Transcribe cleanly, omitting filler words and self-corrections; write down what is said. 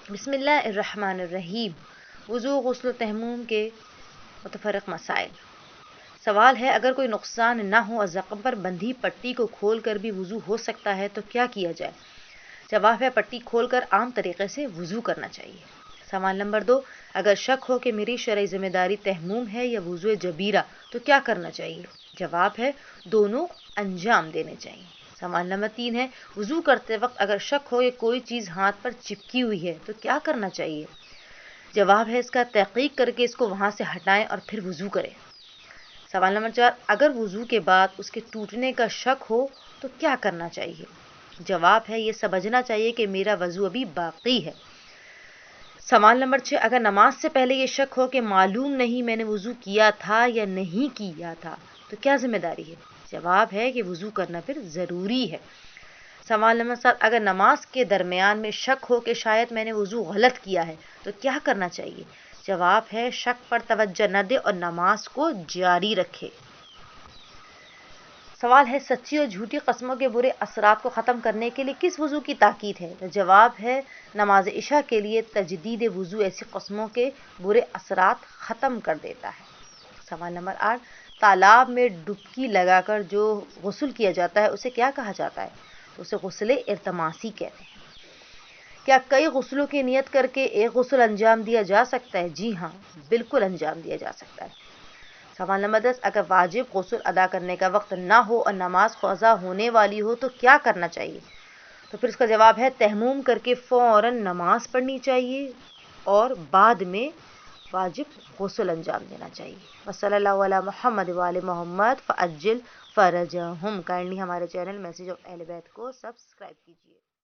بسم اللہ الرحمن الرحیم۔ وضو، غسل و تیمم کے متفرق مسائل۔ سوال ہے، اگر کوئی نقصان نہ ہو اور زخم پر بندھی پٹی کو کھول کر بھی وضو ہو سکتا ہے تو کیا کیا جائے؟ جواب ہے، پٹی کھول کر عام طریقے سے وضو کرنا چاہیے۔ سوال نمبر 2، اگر شک ہو کہ میری شرعی ذمہ داری تیمم ہے یا وضو جبیرہ تو کیا کرنا چاہیے؟ جواب ہے، دونوں انجام دینے چاہیے۔ سوال نمبر 3 ہے، وضو کرتے وقت اگر شک ہو کہ کوئی چیز ہاتھ پر چپکی ہوئی ہے تو کیا کرنا چاہیے؟ جواب ہے، اس کا تحقیق کر کے اس کو وہاں سے ہٹائیں اور پھر وضو کریں۔ سوال نمبر 4، اگر وضو کے بعد اس کے ٹوٹنے کا شک ہو تو کیا کرنا چاہیے؟ جواب ہے، یہ سمجھنا چاہیے کہ میرا وضو ابھی باقی ہے۔ سوال نمبر 6، اگر نماز سے پہلے یہ شک ہو کہ معلوم نہیں میں نے وضو کیا تھا یا نہیں کیا تھا تو کیا ذمہ داری ہے؟ جواب ہے کہ وضو کرنا پھر ضروری ہے۔ سوال نمبر 7، اگر نماز کے درمیان میں شک ہو کہ شاید میں نے وضو غلط کیا ہے تو کیا کرنا چاہیے؟ جواب ہے، شک پر توجہ نہ دے اور نماز کو جاری رکھے۔ سوال ہے، سچی اور جھوٹی قسموں کے برے اثرات کو ختم کرنے کے لیے کس وضو کی تاکید ہے؟ تو جواب ہے، نماز عشاء کے لیے تجدید وضو ایسی قسموں کے برے اثرات ختم کر دیتا ہے۔ سوال نمبر 8، تالاب میں ڈبکی لگا کر جو غسل کیا جاتا ہے اسے کیا کہا جاتا ہے؟ تو اسے غسل ارتماسی کہتے ہیں۔ کیا کئی غسلوں کی نیت کر کے ایک غسل انجام دیا جا سکتا ہے؟ جی ہاں، بالکل انجام دیا جا سکتا ہے۔ سوال نمبر 10، اگر واجب غسل ادا کرنے کا وقت نہ ہو اور نماز قضا ہونے والی ہو تو کیا کرنا چاہیے؟ تو پھر اس کا جواب ہے، تیمم کر کے فوراً نماز پڑھنی چاہیے اور بعد میں واجب غسل انجام دینا چاہیے۔ وصلی اللہ علی محمد وآل محمد فعجل فرجہم۔ کائنڈلی ہمارے چینل میسیج آف اہل بیت کو سبسکرائب کیجیے۔